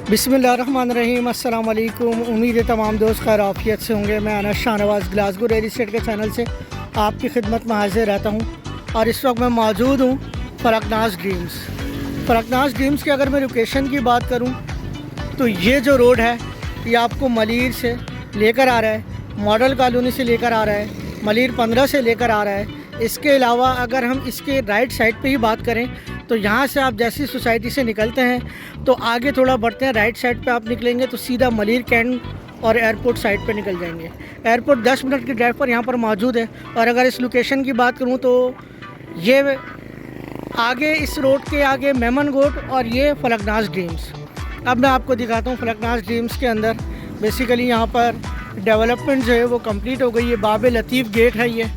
बिस्मिल्लाहिर्रहमानिर्रहीम, अस्सलाम वालेकुम। उम्मीद है तमाम दोस्त खैर आफियत से होंगे। मैं Anas Shahnawaz Glasgow real estate के चैनल से आपकी खिदमत में हाजिर रहता हूँ और इस वक्त मैं मौजूद हूँ फलकनाज ड्रीम्स। फलकनाज ड्रीम्स की अगर मैं लोकेशन की बात करूँ तो ये जो रोड है ये आपको मलिर से लेकर आ रहा है, मॉडल कॉलोनी से लेकर आ रहा है, मलिर 15 से लेकर आ रहा है। इसके अलावा अगर हम इसके राइट साइड पे ही बात करें तो यहाँ से आप जैसी सोसाइटी से निकलते हैं तो आगे थोड़ा बढ़ते हैं, राइट साइड पे आप निकलेंगे तो सीधा मलिर कैंट और एयरपोर्ट साइड पे निकल जाएंगे। एयरपोर्ट 10 मिनट की ड्राइव पर यहाँ पर मौजूद है। और अगर इस लोकेशन की बात करूँ तो ये आगे इस रोड के आगे मेमन गोट और ये फलकनाज ड्रीम्स। अब मैं आपको दिखाता हूँ फलकनाज ड्रीम्स के अंदर बेसिकली यहाँ पर डेवलपमेंट जो है वो कंप्लीट हो गई है। बाबे लतीफ़ गेट है ये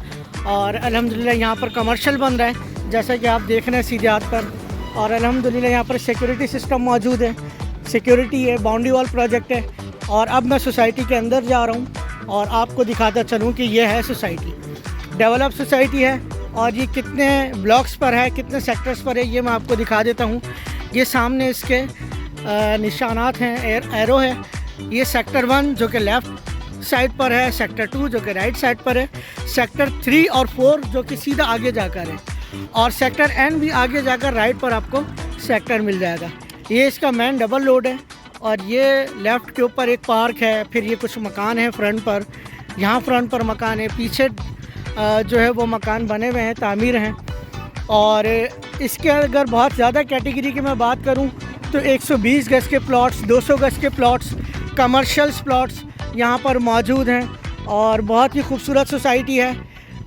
और अल्हम्दुलिल्लाह यहाँ पर कमर्शियल बन रहा है जैसा कि आप देख रहे हैं सीधे हाथ पर। और अल्हम्दुलिल्लाह यहाँ पर सिक्योरिटी सिस्टम मौजूद है, सिक्योरिटी है, बाउंड्री वॉल प्रोजेक्ट है। और अब मैं सोसाइटी के अंदर जा रहा हूँ और आपको दिखाता चलूँ कि ये है सोसाइटी, डेवलप सोसाइटी है। और ये कितने ब्लॉक्स पर है, कितने सेक्टर्स पर है, ये मैं आपको दिखा देता हूँ। ये सामने इसके निशानात हैं, एरो है। ये सेक्टर 1 जो कि लेफ़्ट साइड पर है, सेक्टर 2 जो कि राइट साइड पर है, सेक्टर 3 और 4 जो कि सीधा आगे जाकर है, और सेक्टर N भी आगे जाकर राइट पर आपको सेक्टर मिल जाएगा। ये इसका मेन डबल रोड है और ये लेफ़्ट के ऊपर एक पार्क है, फिर ये कुछ मकान है फ्रंट पर, यहाँ फ्रंट पर मकान है, पीछे जो है वो मकान बने हुए हैं, तामीर हैं। और इसके अगर बहुत ज़्यादा कैटेगरी की मैं बात करूँ तो 120 गज के प्लॉट्स, 200 गज के प्लॉट्स, कमर्शियल्स प्लॉट्स यहाँ पर मौजूद हैं। और बहुत ही खूबसूरत सोसाइटी है,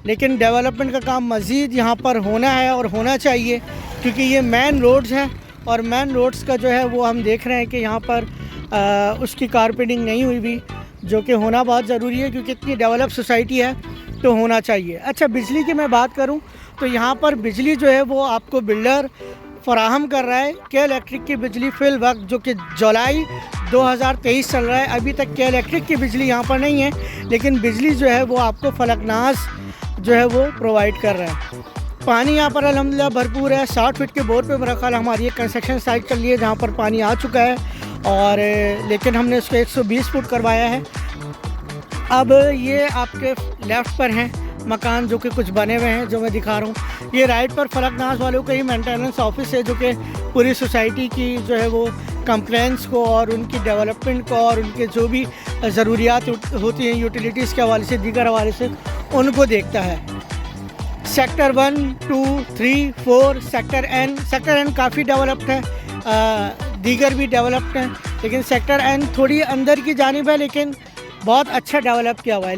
लेकिन डेवलपमेंट का काम मज़ीद यहाँ पर होना है और होना चाहिए, क्योंकि ये मेन रोड्स हैं और मेन रोड्स का जो है वो हम देख रहे हैं कि यहाँ पर उसकी कारपेटिंग नहीं हुई भी, जो कि होना बहुत ज़रूरी है क्योंकि इतनी डेवलप सोसाइटी है तो होना चाहिए। अच्छा, बिजली की मैं बात करूँ तो यहाँ पर बिजली जो है वो आपको बिल्डर फराहम कर रहा है। के इलेक्ट्रिक की बिजली फ़िल वक्त जो कि जुलाई 2023 चल रहा है, अभी तक के इलेक्ट्रिक की बिजली यहाँ पर नहीं है, लेकिन बिजली जो है वो आपको फलकनाज जो है वो प्रोवाइड कर रहा है। पानी यहाँ पर अल्हम्दुलिल्लाह भरपूर है। 60 फीट के बोर पे मेरा ख्याल हमारी एक कंस्ट्रक्शन साइट चल रही है जहाँ पर पानी आ चुका है, और लेकिन हमने उसको 120 फुट करवाया है। अब ये आपके लेफ़्ट पर हैं मकान जो कि कुछ बने हुए हैं जो मैं दिखा रहा हूँ। ये राइट पर फलकनाज वालों का ही मेंटेनेंस ऑफिस है जो कि पूरी सोसाइटी की जो है वो कंप्लेंट्स को और उनकी डेवलपमेंट को और उनके जो भी ज़रूरियात होती हैं यूटिलिटीज़ के हवाले से, दीगर हवाले से, उनको देखता है। सेक्टर 1, 2, 3, 4, सेक्टर N काफ़ी डेवलप्ड है, दीगर भी डेवलप्ड हैं, लेकिन सेक्टर N थोड़ी अंदर की जानिब है लेकिन बहुत अच्छा डेवलप किया हुआ है।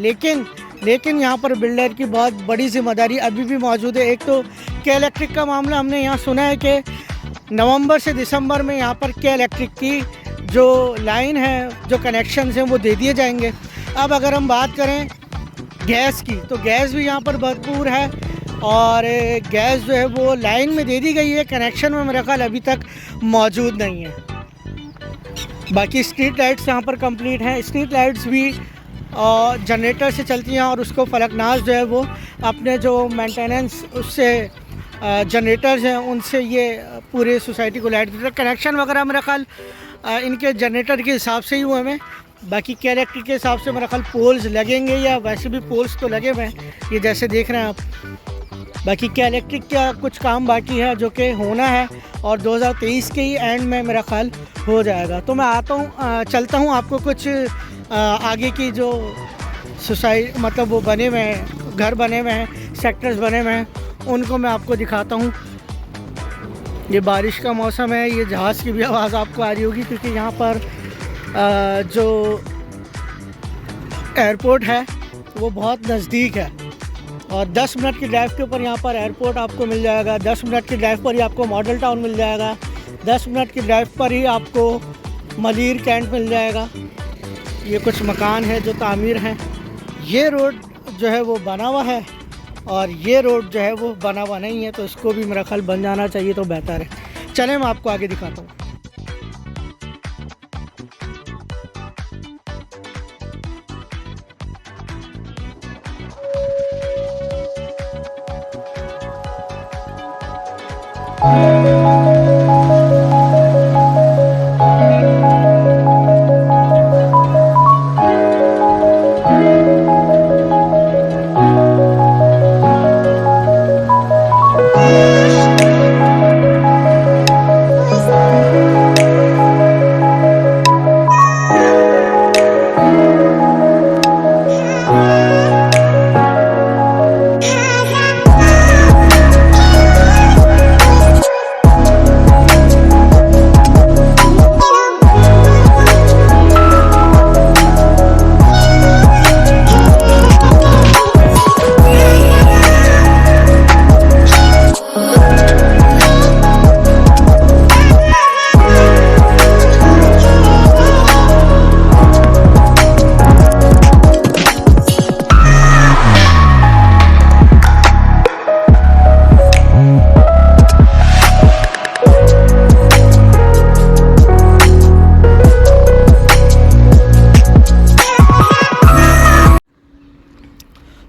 लेकिन यहाँ पर बिल्डर की बहुत बड़ी ज़िम्मेदारी अभी भी मौजूद है। एक तो के इलेक्ट्रिक का मामला हमने यहाँ सुना है कि नवंबर से दिसंबर में यहाँ पर के इलेक्ट्रिक की जो लाइन है, जो कनेक्शन हैं वो दे दिए जाएंगे। अब अगर हम बात करें गैस की तो गैस भी यहाँ पर भरपूर है और गैस जो है वो लाइन में दे दी गई है, कनेक्शन में मेरा ख्याल अभी तक मौजूद नहीं है। बाकी स्ट्रीट लाइट्स यहाँ पर कंप्लीट हैं। स्ट्रीट लाइट्स भी जनरेटर से चलती हैं और उसको फलकनाज जो है वो अपने जो मेंटेनेंस उससे जनरेटर्स हैं उनसे ये पूरे सोसाइटी को लाइट देते हैं। कनेक्शन वगैरह मेरा ख्याल इनके जनरेटर के हिसाब से ही हुए हैं। बाकी के इलेक्ट्रिक के हिसाब से मेरा ख्याल पोल्स लगेंगे, या वैसे भी पोल्स तो लगे हुए हैं, ये जैसे देख रहे हैं आप। बाकी के इलेक्ट्रिक का कुछ काम बाकी है जो कि होना है और 2023 के ही एंड में मेरा ख्याल हो जाएगा। तो मैं आता हूँ, चलता हूँ, आपको कुछ आगे की जो मतलब वो बने हुए हैं, घर बने हुए हैं, सेक्टर्स बने हुए हैं, उनको मैं आपको दिखाता हूँ। ये बारिश का मौसम है, ये जहाज़ की भी आवाज़ आपको आ रही होगी क्योंकि यहाँ पर जो एयरपोर्ट है वो बहुत नज़दीक है और 10 मिनट की ड्राइव के ऊपर यहाँ पर एयरपोर्ट आपको मिल जाएगा। 10 मिनट की ड्राइव पर ही आपको मॉडल टाउन मिल जाएगा। 10 मिनट की ड्राइव पर ही आपको मलीर कैंट मिल जाएगा। ये कुछ मकान है जो तामीर हैं। ये रोड जो है वो बना हुआ है और ये रोड जो है वो बना हुआ नहीं है, तो इसको भी मेरा ख्याल बन जाना चाहिए तो बेहतर है। चलें मैं आपको आगे दिखाता हूँ।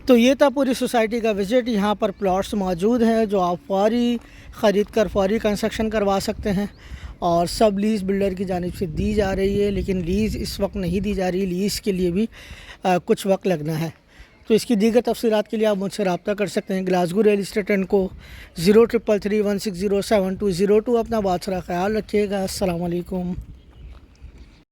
तो ये था पूरी सोसाइटी का विज़िट। यहाँ पर प्लॉट्स मौजूद हैं जो आप फौरी ख़रीद कर फौरी कंस्ट्रक्शन करवा सकते हैं और सब लीज़ बिल्डर की जानिब से दी जा रही है, लेकिन लीज़ इस वक्त नहीं दी जा रही। लीज़ के लिए भी कुछ वक्त लगना है। तो इसकी दीगर तफसीलात के लिए आप मुझसे रब्ता कर सकते हैं। ग्लासगो रियल इस्टेट एंड को 033316070202। अपना बहुत सारा ख्याल रखिएगा। अस्सलाम वालेकुम।